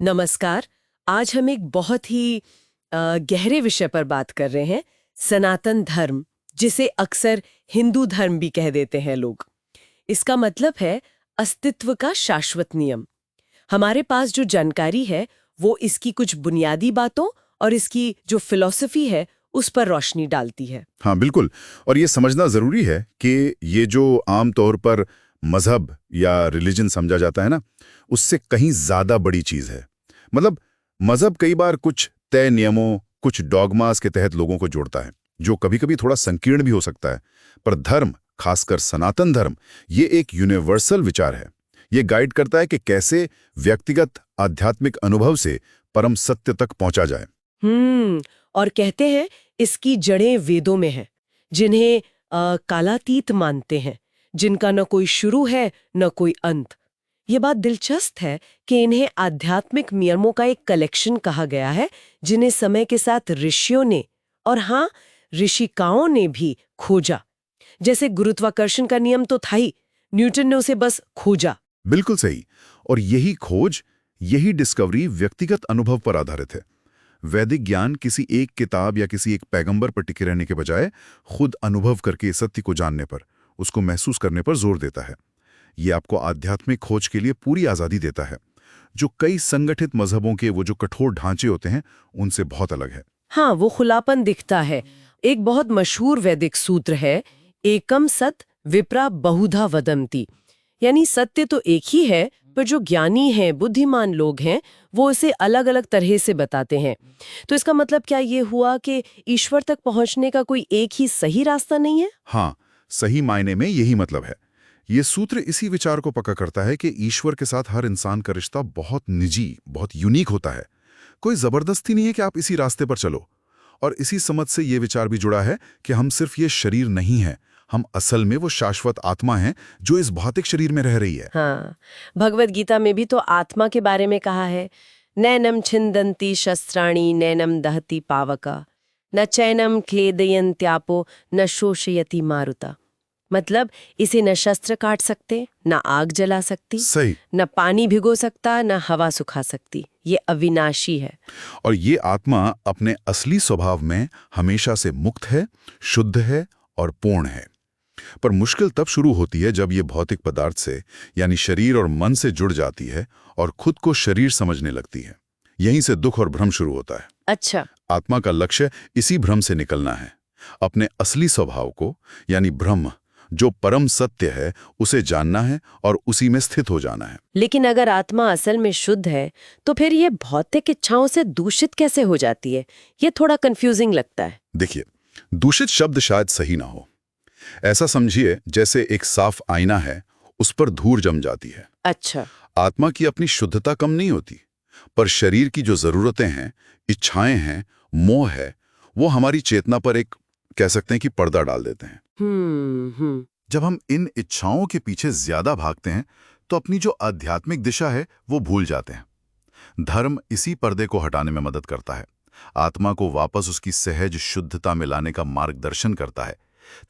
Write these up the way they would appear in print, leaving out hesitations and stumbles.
नमस्कार। आज हम एक बहुत ही गहरे विषय पर बात कर रहे हैं, सनातन धर्म, जिसे अक्सर हिंदू धर्म भी कह देते हैं लोग। इसका मतलब है अस्तित्व का शाश्वत नियम। हमारे पास जो जानकारी है वो इसकी कुछ बुनियादी बातों और इसकी जो फिलॉसफी है उस पर रोशनी डालती है। हाँ बिल्कुल। और ये समझना जरूरी है कि ये जो आम तौर पर मजहब या रिलीजन समझा जाता है ना, उससे कहीं ज्यादा बड़ी चीज है। मतलब मजहब कई बार कुछ तय नियमों, कुछ डॉगमास के तहत लोगों को जोड़ता है, जो कभी-कभी थोड़ा संकीर्ण भी हो सकता है। पर धर्म, खासकर सनातन धर्म, ये एक यूनिवर्सल विचार है। ये गाइड करता है कि कैसे व्यक्तिगत आध्यात्मिक अनुभव से परम सत्य तक पहुंचा जाए। और कहते हैं इसकी जड़ें वेदों में हैं, जिन्हें कालातीत मानते हैं, जिनका न कोई शुरू है न कोई अंत। ये बात दिलचस्प है कि इन्हें आध्यात्मिक नियमों का एक कलेक्शन कहा गया है, जिन्हें समय के साथ ऋषियों ने और हाँ, ऋषिकाओं ने भी खोजा। जैसे गुरुत्वाकर्षण का नियम तो था ही, न्यूटन ने उसे बस खोजा। बिल्कुल सही। और यही खोज, यही डिस्कवरी व्यक्तिगत अनुभव पर आधारित है। वैदिक ज्ञान किसी एक किताब या किसी एक पैगंबर पर टिके रहने के बजाय खुद अनुभव करके सत्य को जानने पर, उसको महसूस करने पर जोर देता है। ये आपको आध्यात्मिक खोज के लिए पूरी आज़ादी देता है, जो कई संगठित मजहबों के वो जो कठोर ढांचे होते हैं, उनसे बहुत अलग है। हाँ, वो खुलापन दिखता है। एक बहुत मशहूर वैदिक सूत्र है, एकम सत विप्रा बहुधा वदंती। यानी सत्य तो एक ही है, पर जो ज्ञानी हैं, बुद्धिमान लोग हैं, वो इसे अलग अलग तरह से बताते हैं। तो इसका मतलब क्या ये हुआ कि ईश्वर तक पहुंचने का कोई एक ही सही रास्ता नहीं है? हाँ, सही मायने में यही मतलब है। ये सूत्र इसी विचार को पक्का करता है कि ईश्वर के साथ हर इंसान का रिश्ता बहुत निजी, बहुत यूनिक होता है। कोई जबरदस्ती नहीं है कि आप इसी रास्ते पर चलो। और इसी समझ से ये विचार भी जुड़ा है कि हम सिर्फ ये शरीर नहीं हैं, हम असल में वो शाश्वत आत्मा हैं जो इस भौतिक शरीर में रह रही है। हाँ, भगवत गीता में भी तो आत्मा के बारे में कहा है, नैनम छिंदन्ति शस्त्राणि नैनम दहति पावका, न चैनम क्लेदयन्त्यापो न शोषयति मारुता। मतलब इसे न शस्त्र काट सकते, न आग जला सकती, सही। न पानी भिगो सकता, न हवा सुखा सकती। ये अविनाशी है। और ये आत्मा अपने असली स्वभाव में हमेशा से मुक्त है, शुद्ध है और पूर्ण है। पर मुश्किल तब शुरू होती है जब ये भौतिक पदार्थ से, यानी शरीर और मन से जुड़ जाती है और खुद को शरीर समझने लगती है। यहीं से दुख और भ्रम शुरू होता है। अच्छा। आत्मा का लक्ष्य इसी भ्रम से निकलना है, अपने असली स्वभाव को, यानी ब्रह्म, जो परम सत्य है, उसे जानना है और उसी में स्थित हो जाना है। लेकिन अगर आत्मा असल में शुद्ध है, तो फिर ये भौतिक इच्छाओं से दूषित कैसे हो जाती है? ये थोड़ा कंफ्यूजिंग लगता है। देखिए, दूषित शब्द शायद सही ना हो। ऐसा समझिए जैसे एक साफ आईना है, उस पर धूल जम जाती है। अच्छा। आत्मा की अपनी शुद्धता कम नहीं होती, पर शरीर की जो जरूरतें हैं, इच्छाएं हैं, मोह है, वो हमारी चेतना पर एक, कह सकते हैं कि पर्दा डाल देते हैं। जब हम इन इच्छाओं के पीछे ज्यादा भागते हैं, तो अपनी जो आध्यात्मिक दिशा है वो भूल जाते हैं। धर्म इसी पर्दे को हटाने में मदद करता है, आत्मा को वापस उसकी सहज शुद्धता में लाने का मार्गदर्शन करता है,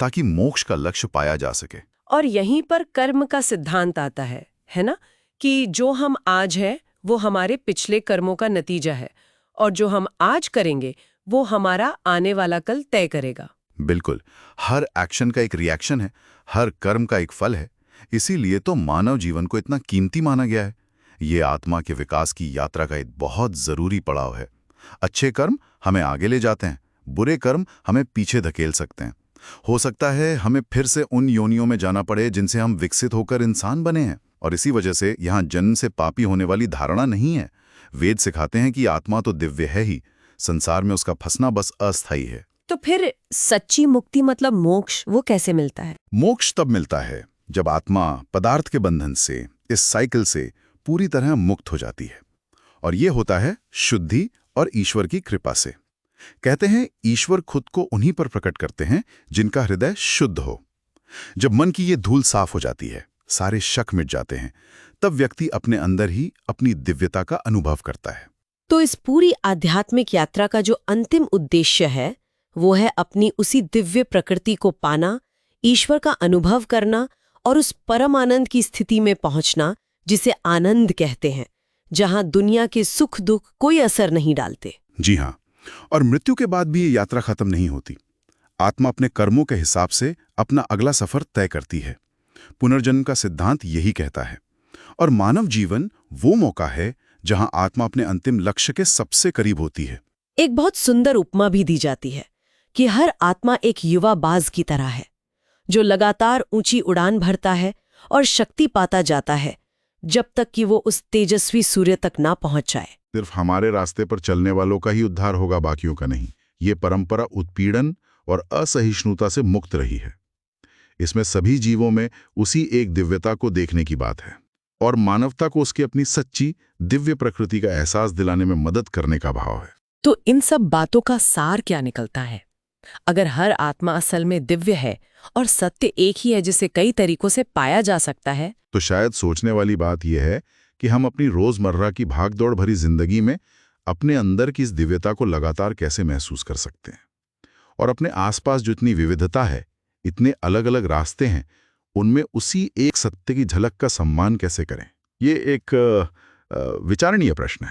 ताकि मोक्ष का लक्ष्य पाया जा सके। और यहीं पर कर्म का सिद्धांत आता है ना? कि जो हम आज हैं, वो हमारे पिछले कर्मों का नतीजा है, और जो हम आज करेंगे, वो हमारा आने वाला कल तय करेगा। बिल्कुल। हर एक्शन का एक रिएक्शन है, हर कर्म का एक फल है। इसीलिए तो मानव जीवन को इतना कीमती माना गया है। ये आत्मा के विकास की यात्रा का एक बहुत जरूरी पड़ाव है। अच्छे कर्म हमें आगे ले जाते हैं, बुरे कर्म हमें पीछे धकेल सकते हैं। हो सकता है हमें फिर से उन योनियों में जाना पड़े जिनसे हम विकसित होकर इंसान बने हैं। और इसी वजह से यहाँ जन्म से पापी होने वाली धारणा नहीं है। वेद सिखाते हैं कि आत्मा तो दिव्य है ही, संसार में उसका फंसना बस अस्थायी है। तो फिर सच्ची मुक्ति मतलब मोक्ष, वो कैसे मिलता है? मोक्ष तब मिलता है जब आत्मा पदार्थ के बंधन से, इस साइकिल से पूरी तरह मुक्त हो जाती है। और ये होता है शुद्धि और ईश्वर की कृपा से। कहते हैं ईश्वर खुद को उन्हीं पर प्रकट करते हैं जिनका हृदय शुद्ध हो। जब मन की ये धूल साफ हो जाती है, सारे शक मिट जाते हैं, तब व्यक्ति अपने अंदर ही अपनी दिव्यता का अनुभव करता है। तो इस पूरी आध्यात्मिक यात्रा का जो अंतिम उद्देश्य है, वो है अपनी उसी दिव्य प्रकृति को पाना, ईश्वर का अनुभव करना और उस परम आनंद की स्थिति में पहुंचना, जिसे आनंद कहते हैं, जहां दुनिया के सुख दुख कोई असर नहीं डालते। जी हाँ, और मृत्यु के बाद भी ये यात्रा खत्म नहीं होती। आत्मा अपने कर्मों के हिसाब से अपना अगला सफर तय करती है। पुनर्जन्म का सिद्धांत यही कहता है। और मानव जीवन वो मौका है जहां आत्मा अपने अंतिम लक्ष्य के सबसे करीब होती है। एक बहुत सुंदर उपमा भी दी जाती है कि हर आत्मा एक युवा बाज की तरह है, जो लगातार ऊंची उड़ान भरता है और शक्ति पाता जाता है जब तक कि वो उस तेजस्वी सूर्य तक ना पहुंच जाए। सिर्फ हमारे रास्ते पर चलने वालों का ही उद्धार होगा, बाकियों का नहीं। ये परंपरा उत्पीड़न और असहिष्णुता से मुक्त रही है। इसमें सभी जीवों में उसी एक दिव्यता को देखने की बात है और मानवता को उसकी अपनी सच्ची दिव्य प्रकृति का एहसास दिलाने में मदद करने का भाव है। तो इन सब बातों का सार क्या निकलता है? अगर हर आत्मा असल में दिव्य है और सत्य एक ही है जिसे कई तरीकों से पाया जा सकता है, तो शायद सोचने वाली बात यह है कि हम अपनी रोजमर्रा की भागदौड़ भरी जिंदगी में अपने अंदर की इस दिव्यता को लगातार कैसे महसूस कर सकते हैं और अपने आसपास जो इतनी विविधता है, इतने अलग अलग रास्ते हैं, उनमें उसी एक सत्य की झलक का सम्मान कैसे करें। ये एक विचारणीय प्रश्न है।